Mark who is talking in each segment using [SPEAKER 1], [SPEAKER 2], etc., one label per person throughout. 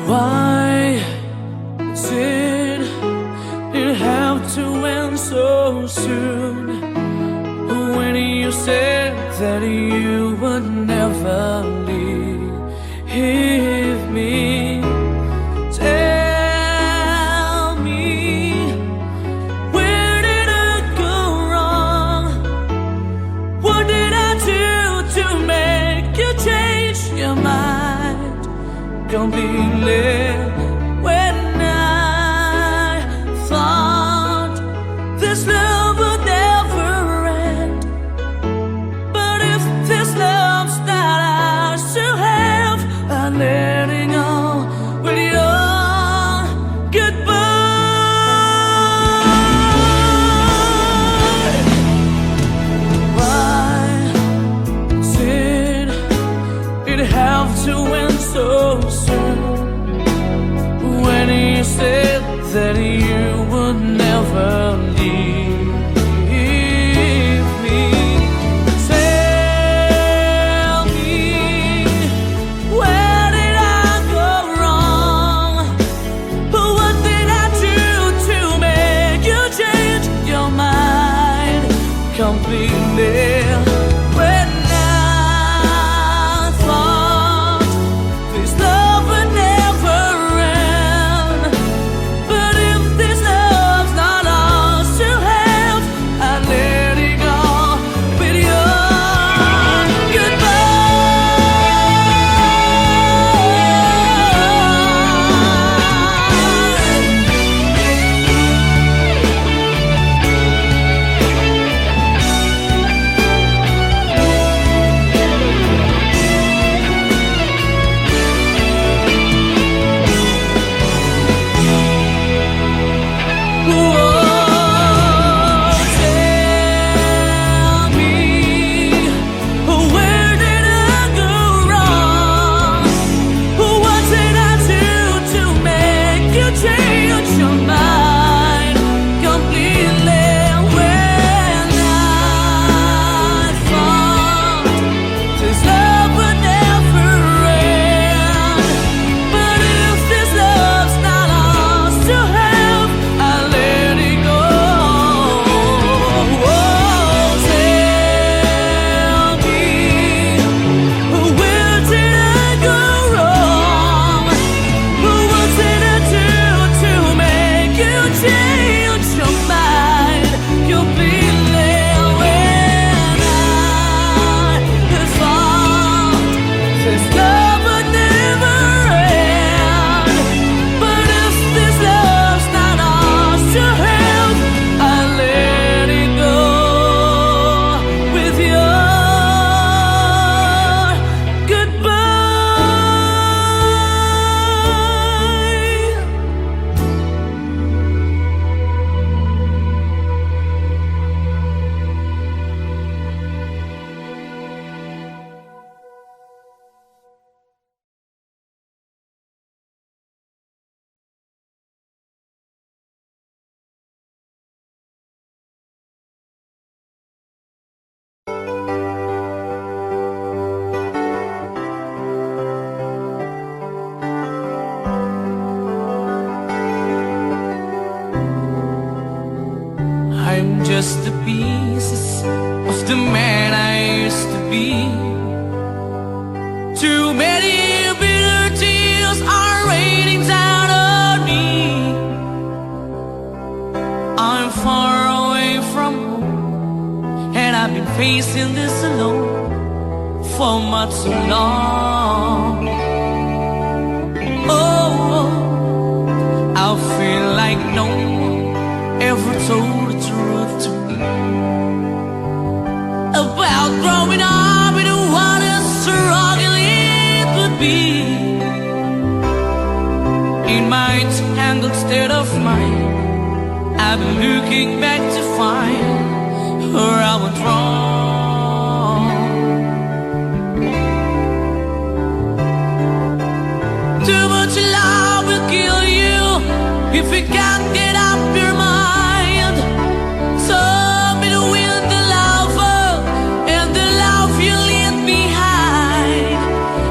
[SPEAKER 1] Why did it have to end so soon? When you said that you would never leave me, tell me, where did I go wrong? What did I do to make you change your mind completely? When I thought this love would never end, but if this love's not ours to have, I'm letting go with your goodbye. Why did it have to end so soon? When you said that you would never leave me, tell me, where did I go wrong? What did I do to make you change your mind completely? When I thought this love would never end, but if this love's not ours to have, I let it go with your I'm just the pieces of the man I used to be. Too many bitter tears are raining down on me. I'm far away from home, and I've been facing this alone for much too long. Oh, I feel like no one ever told the truth to me about growing up in what a struggle it would be. In my tangled state of mind, I've been looking back to find where I went wrong. Too much love will kill you if you can't get up your mind. So be the wind, the lover, and the love you leave behind.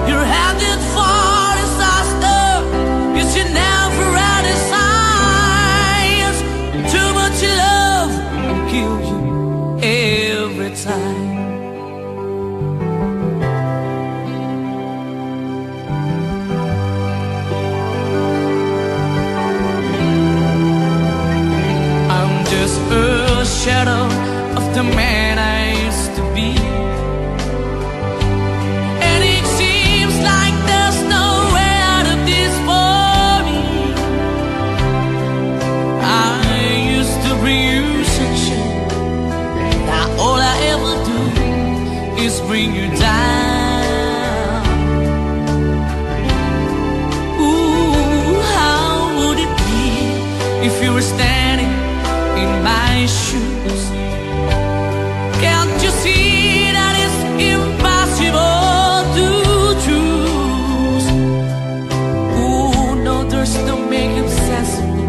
[SPEAKER 1] You're headed for disaster the man I used to be. And it seems like there's no way out of this for me. I used to bring you sunshine. Now all I ever do is bring you down. Ooh, how would it be if you were standing in my shoes? Can't you see that it's impossible to choose? Ooh, no, there's no making sense of me.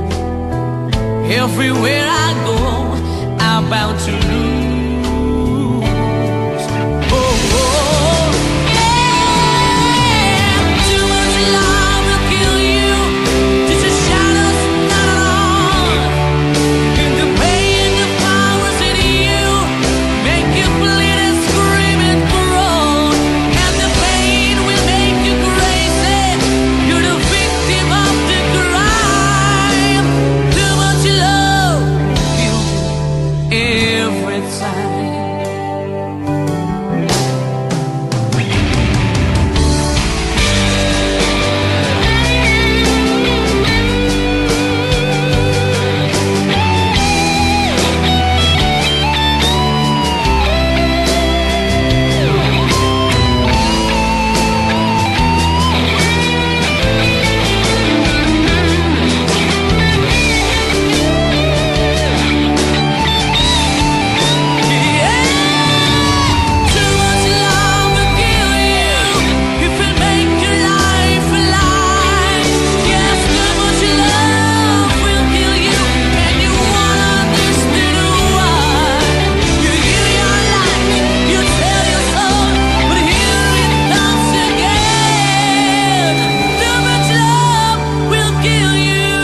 [SPEAKER 1] Everywhere I go, I'm bound to lose. Oh, oh, yeah. Too much love will kill you. Just a shadow's not on. And the pain, the powers in you make you bleed and scream and groan. And the pain will make you crazy. You're the victim of the crime. Too much love kills you every time. Too much love will kill you if it make your life alive. Yes, too much love will kill you, and you won't understand why. You give your life, you tell your soul, but here it comes again. Too much love will kill you.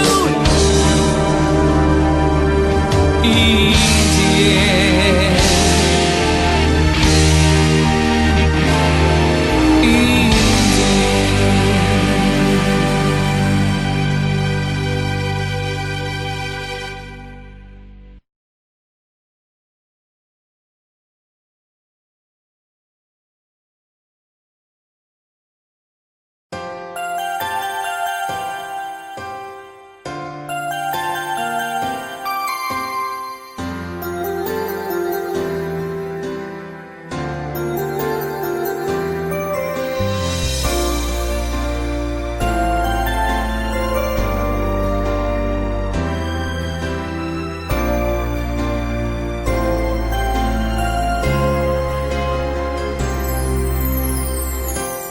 [SPEAKER 1] In the end.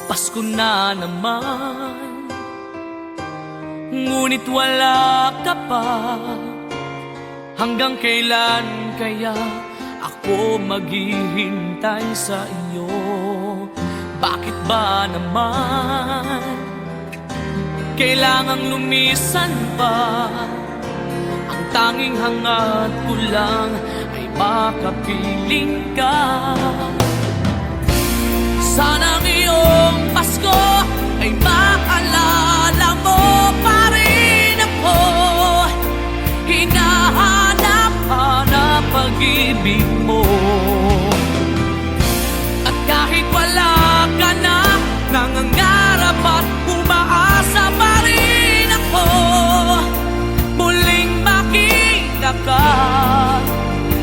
[SPEAKER 1] Pasko na naman, ngunit wala ka pa. Hanggang kailan kaya ako maghihintay sa iyo? Bakit ba naman kailangang lumisan pa? Ang tanging hangat ko lang ay makapiling ka. Sana ngayong Pasko ay maalala mo pa rin ako. Hinahanap-hanap pag-ibig mo. At kahit wala ka na, nangangarap at umaasa pa rin ako. Muling makita ka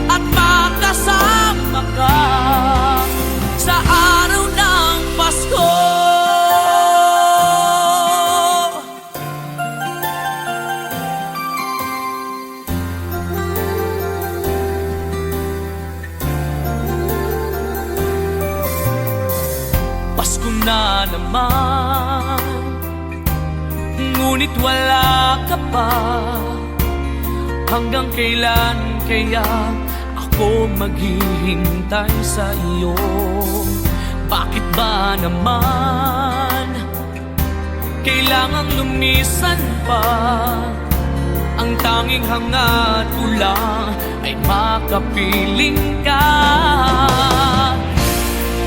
[SPEAKER 1] at makasama ka sa araw ng Pasko. Pasko na naman, ngunit wala ka pa. Hanggang kailan kaya ako maghihintay sa iyo? Bakit ba naman kailangang lumisan pa? Ang tanging hangat ko lang ay makapiling ka.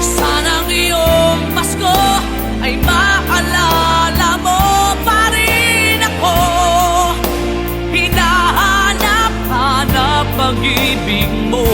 [SPEAKER 1] Sana ngayong Pasko ay maalala mo pa rin ako. Hinahanap-hanap pag-ibig mo.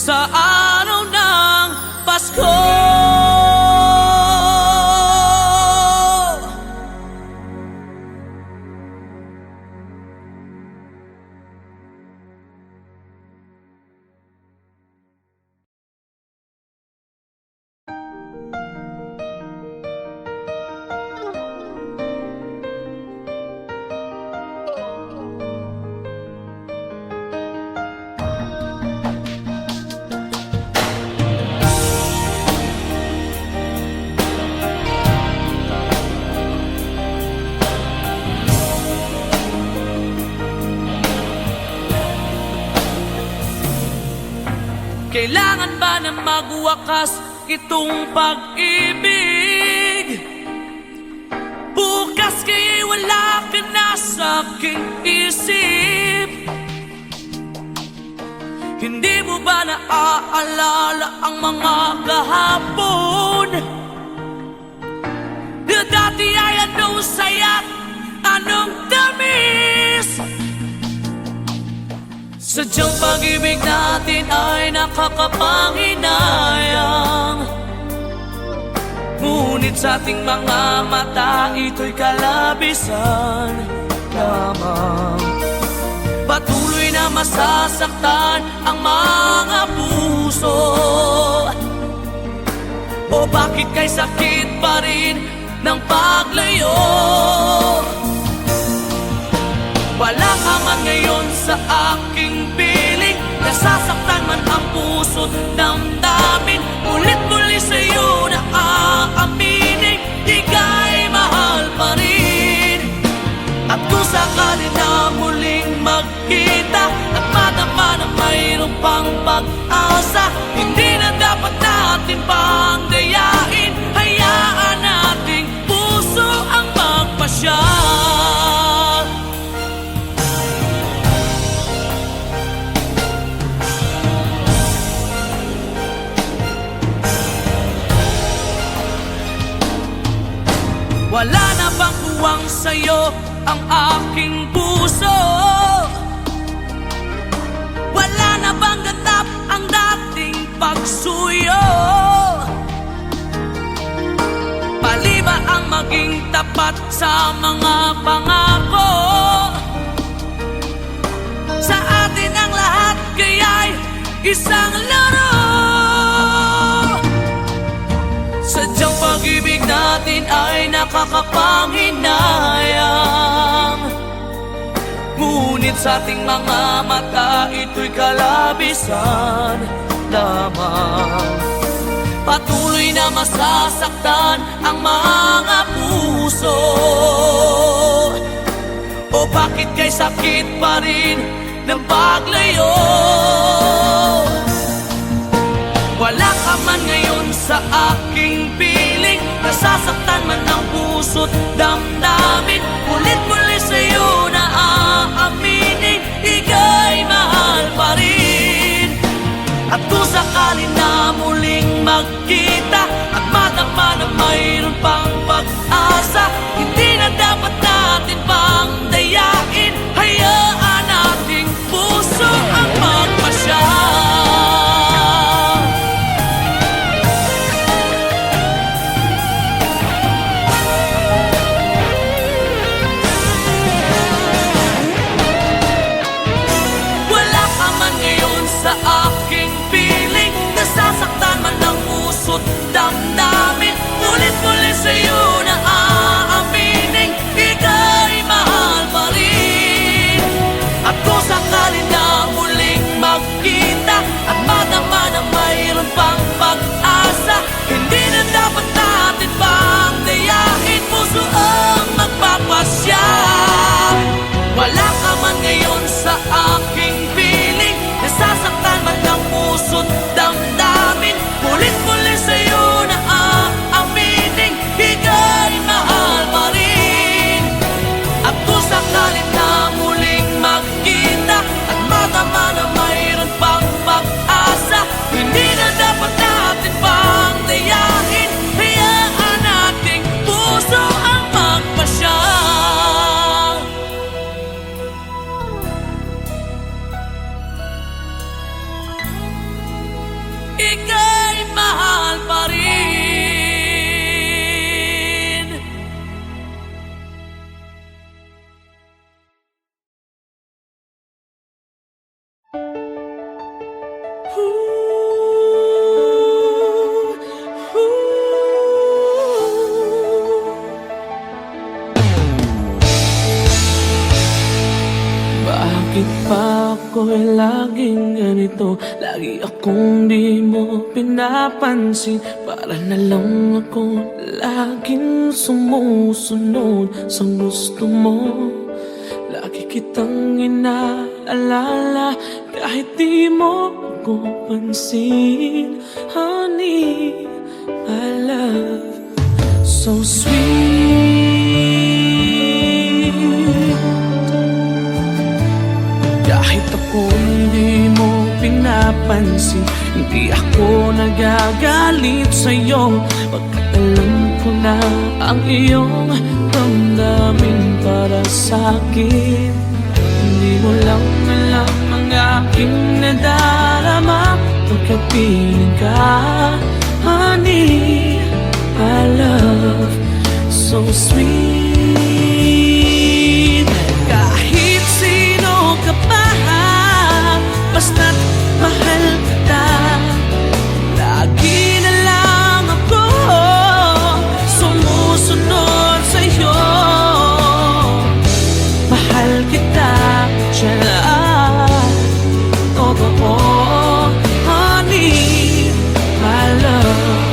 [SPEAKER 1] sa araw ng Pasko. Kailangan ba na magwakas itong pag-ibig? Bukas kaya'y wala ka na sa aking isip. Hindi mo ba naaalala ang mga kahapon? Na dati ay anong saya't anong tamis? Sadyang pag-ibig natin ay nakakapanghinayang, ngunit sa ating mga mata ito'y kalabisan lamang. Patuloy na masasaktan ang mga puso. O bakit kay sakit pa rin ng paglayo? Wala ka man ngayon sa aking piling, nasasaktan man ang puso't damdamin. Ulit-muli sa'yo na aaminin, ika'y mahal pa rin. At kung sakali na muling magkita at madama na mayroong pang pag-asa, hindi na dapat natin pang dayain. Hayaan nating puso ang magpasya. Wala na bang buwang sa'yo ang aking puso? Wala na bang ganap ang dating pagsuyo? Mali ba ang maging tapat sa mga pangako? Sa atin ang lahat kaya'y isang laro. Sadyang pag-ibig natin ay nakakapanghinayang, ngunit sa ating mga mata ito'y kalabisan lamang. Patuloy na masasaktan ang mga puso. O bakit kay sakit pa rin ng paglayo? Wala ka man ngayon sa aking piling, nasasaktan man ang puso't damdamin. Ulit-muli sa'yo na aaminin, ika'y mahal pa rin. At kung sakali na muling magkita at madama na mayroon pang pag-asa, hindi na dapat natin pang dayain. Hayaan nating puso ang magpasya. Sa aking piling, nasasaktan man ang puso't damdamin. Ulit-muli sa'yo na aaminin, ika'y mahal pa rin. At kung sakali na muling magkita at madama na mayroon pang pag-asa, hindi na dapat natin pang dayain. Puso ang magpapasya. Wala ka man ngayon sa aking piling, nasasaktan man ang puso't damdamin. Ulit-muli sa'yo na aaminin, ika'y mahal pa rin. At kung sakali na muling magkita at madama na mayroon pang pag-asa, hindi na dapat natin pang dayain. Hayaan nating puso ang magpasya. Bakit pa ako'y laging ganito? Lagi akong di mo pinapansin. Para na lang ako laging sumusunod sa gusto mo. Lagi kitang inaalala kahit di mo ako pansin. Honey, my love, so sweet. Kahit ako hindi mo pinapansin, hindi ako nagagalit sa'yo. Pagkat alam ko na ang iyong damdamin para sa'kin. Hindi mo lang alam ang aking nadarama pagkapiling ka. Honey, my love, so sweet. Kahit sino ka pa, basta't mahal kita. Lagi na lang ako sumusunod sa'yo. Mahal kita, siya totoo. Honey, my love,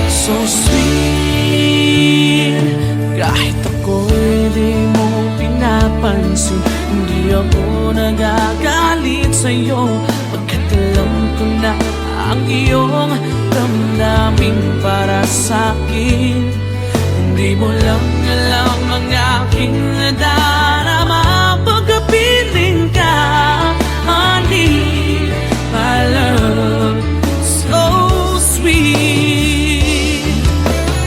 [SPEAKER 1] so sweet. Kahit ako'y di mo pinapansin, hindi ako nagagalit sa'yo. Pagkat alam ko na ang iyong damdamin para sa'kin. Hindi mo lang alam ang aking nadarama pagkapiling ka. Honey, my love, so sweet.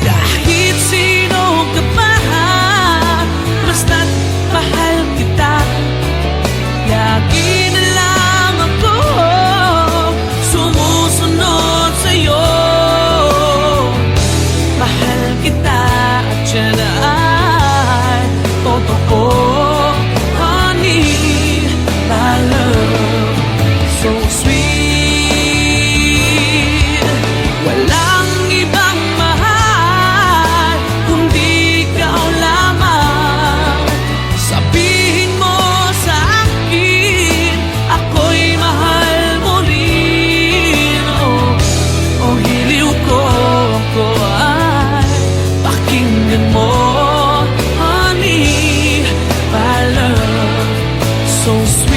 [SPEAKER 1] Kahit sino ka pa, basta't mahal kita. Lagi na lang ako sumusunod sa'yo. Mahal kita at siya ay totoo. Honey, my love, so sweet. Walang ibang mahal kundi ikaw lamang. Sabihin mo sa akin, ako'y mahal mo rin. Oh, hiliw ko ako ay pakinggan mo. Honey, my love, so sweet.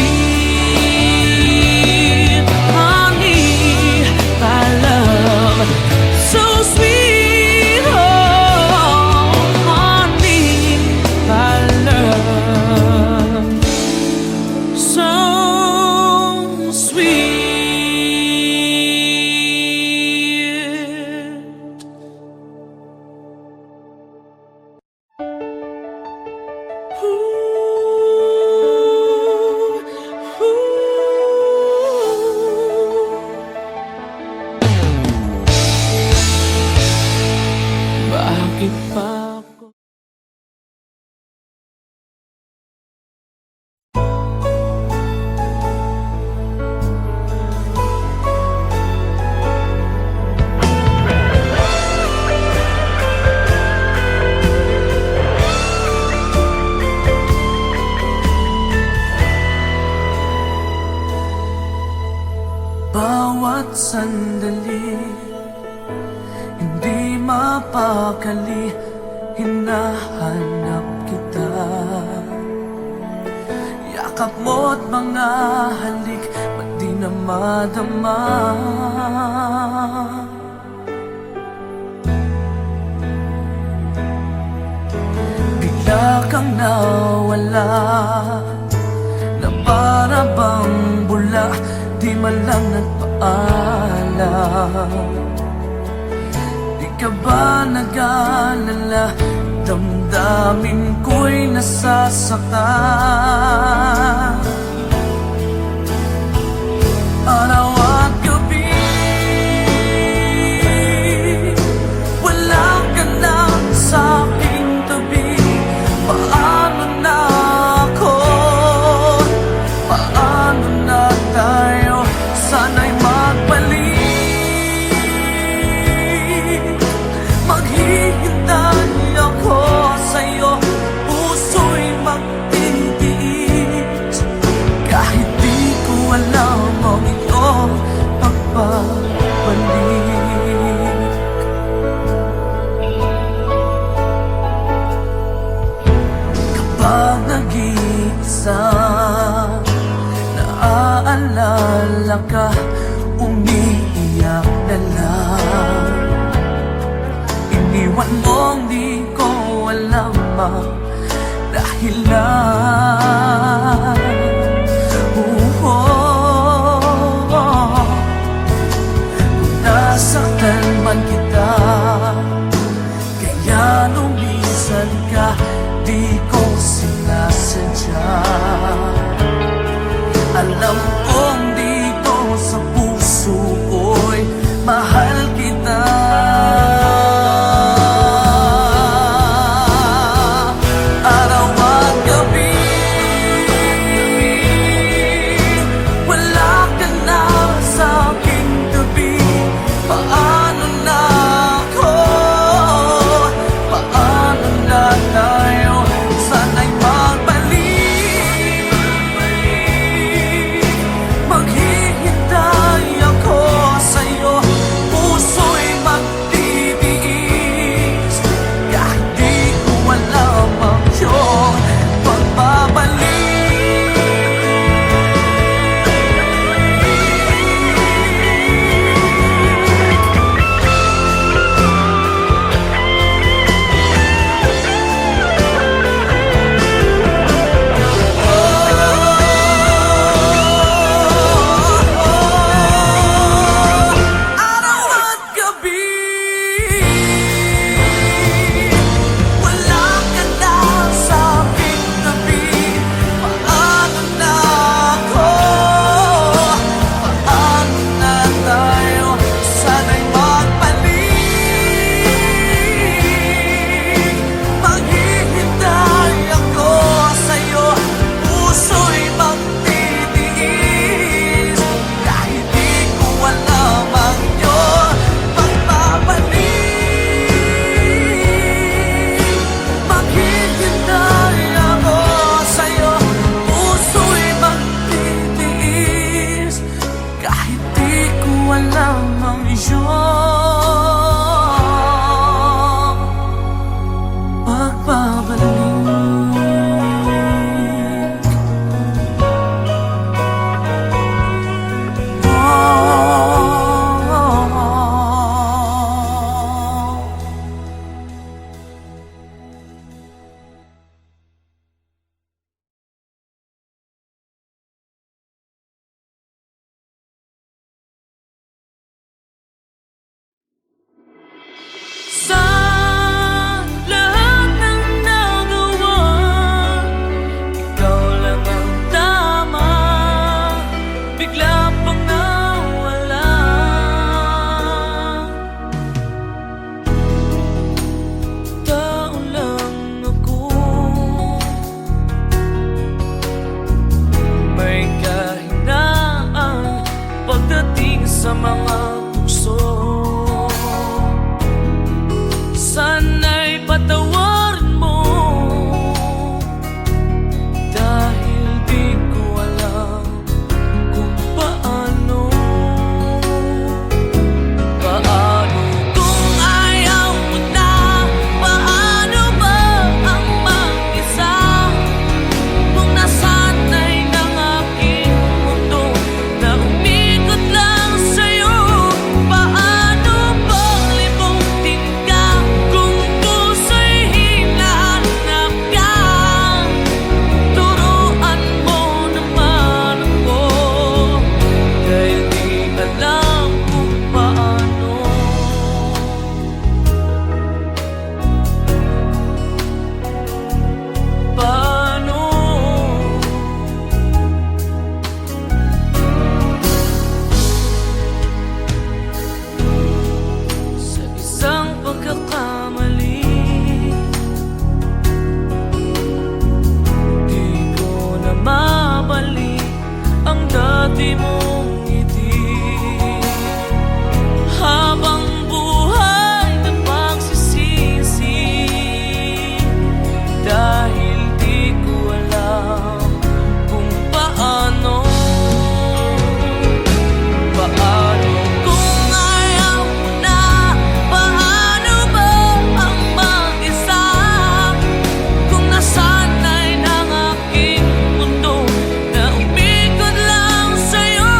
[SPEAKER 1] Honey, my love, so sweet. Oh, honey, my love, so sweet. Bakit pa ako? Bawat sandali, hindi mapakali, hinahanap kita. Yakap mo't mga halik, ba't di na madama? Bigla kang nawala, na para bang bula, di man lang nagpaalam. Di ka ba nag-alala, damdamin ko'y nasasaktan. Araw at gabi, wala ka na sa aking tabi. Paano na ako? Paano na tayo? Sana'y magbalik. Maghihintay ako sa'yo, puso'y magtitiis. wala ka, umiiyak na lang. Iniwan mong di ko alam ang dahilan. Kung nasaktan man kita, kaya lumisan ka, di ko sinasadya. Alam kong dito sa puso ko'y mahal kita. Araw at gabi, wala ka na sa aking tabi. Paano na ako? Paano na tayo? Sana'y magbalik. Maghihintay ako sa'yo, puso'y magtitiis. Kahit di ko alam ang iyong pagbabalik. Araw at gabi, wala ka na sa aking tabi. Paano na ako? Paano na tayo? Sana'y magbalik. Maghihintay ako sa'yo, puso'y magtitiis. Kahit di ko alam ang iyong pagbabalik. Maghihintay ako sa'yo, puso'y magtitiis. Kahit di ko alam ang iyong pagbabalik. Sa lahat ng nagawa, ikaw lang ang tama. Bigla pang nawala. Tao lang ako, may kahinaan pagdating sa mga tukso. Sana'y patawarin mo, dahil di ko alam kung paano. Paano kung ayaw mo na? Paano ba ang mag-isa? Kung nasanay ng aking mundo na umikot lang sa'yo. Paano pang limutin ka kung puso'y hinahanap ka? Turuan mo naman ako, dahil di alam kung paano. Paano? Sa isang pagkakamali, di ko na mabalik ang dati mong ngiti. Habang buhay na pagsisisi, dahil di ko alam kung paano. Paano kung ayaw mo na? Paano ba ang mag-isa? Kung nasanay ng aking mundo na umikot lang sa'yo.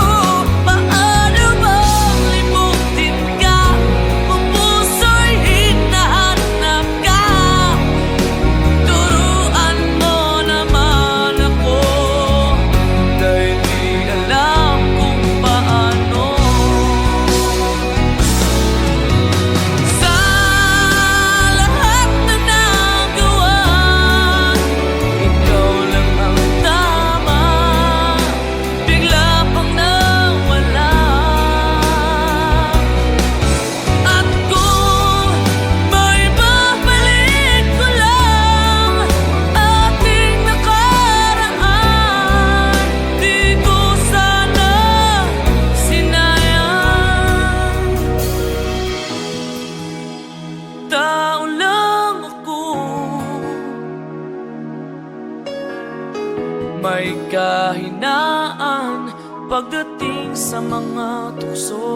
[SPEAKER 1] kasamaan pagdating sa mga tukso.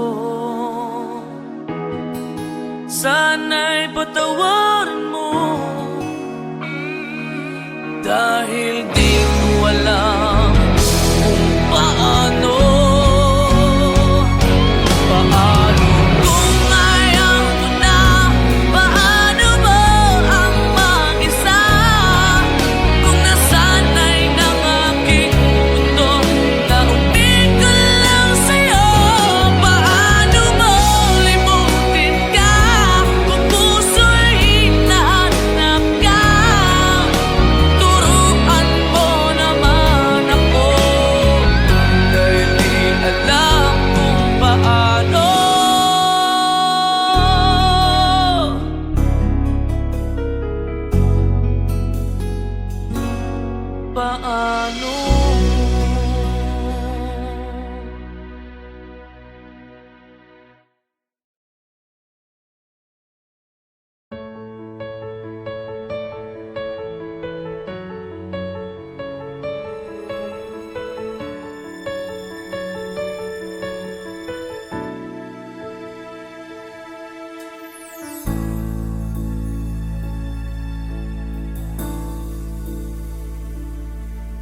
[SPEAKER 1] Sana'y patawarin mo, dahil di ko alam kung paano. Paano kung ayaw mo na? Paano mo ang mag-isa? Kung nasanay ng aking mundo na umig ko lang sa'yo. Paano mo limutin ka kung puso'y hinahanap ka? Turuan mo naman ako, dahil di alam kung paano. Paano?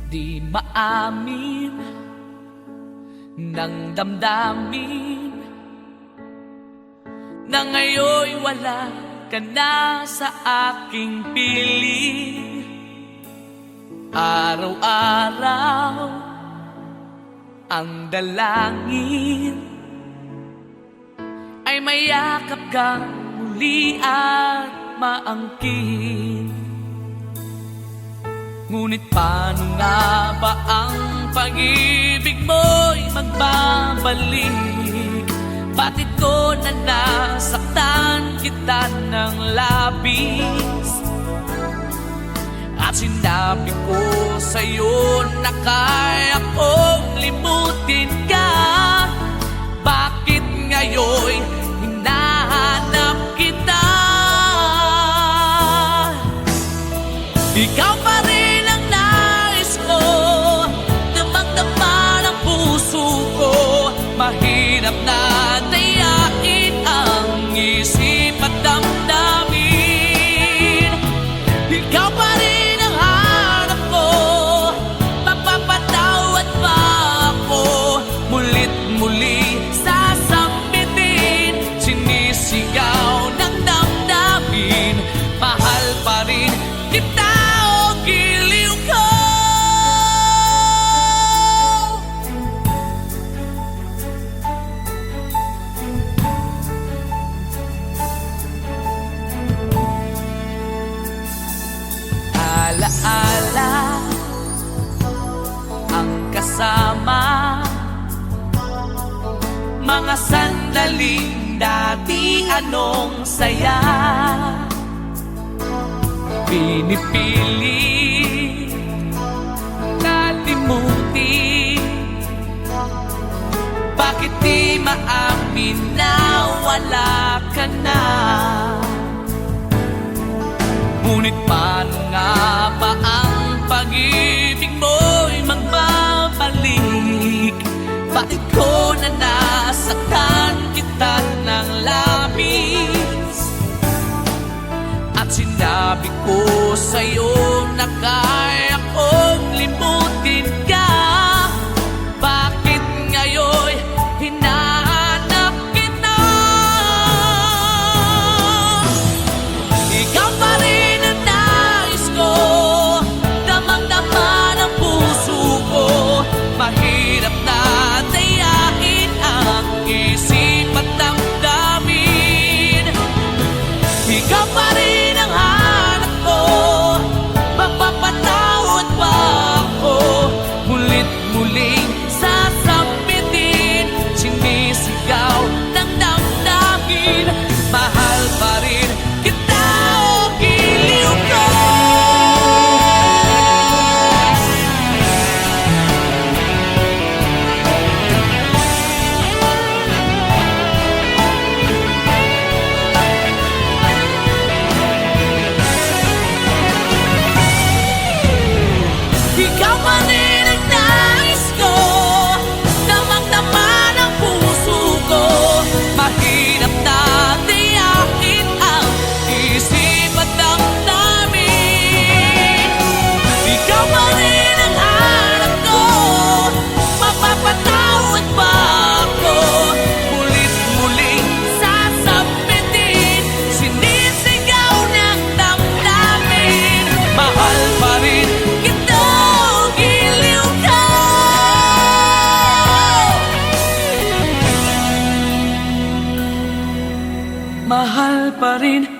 [SPEAKER 1] Di maamin ng damdamin na ngayon'y wala ka na sa aking piling. Araw-araw ang dalangin ay mayakap kang muli at maangkin. Ngunit paano nga ba ang pag-ibig mo'y magbabalik? Bakit ko na nasaktan kita ng labis? At sinabi ko sa'yo na kaya kong limutin ka. Bakit ngayon'y hinahanap kita? Ikaw pa rin ang nais ko, damang-dama ng puso ko. Mahirap na dayain ang isip at damdamin. Ikaw pa rin ang hanap ko, mapapatawad ba ako? Mulit muli sasambitin, sinisigaw ng damdamin. Mahal pa rin kita. Alaala ang kasama, mga sandaling dati anong saya. Pinipili kalimutin, bakit di maamin na wala ka na? Ngunit paano nga ba ang pag-ibig mo'y magbabalik? Bakit ko na nasaktan kita ng labis? At sinabi ko sa'yo na kaya kong limutin ka. Bakit ngayon'y hinahanap kita? Ikaw pa rin ang nais ko, damang-dama ng puso ko. Mahirap na dayain ang isip at damdamin. Ikaw pa rin ang hanap ko, mahal pa rin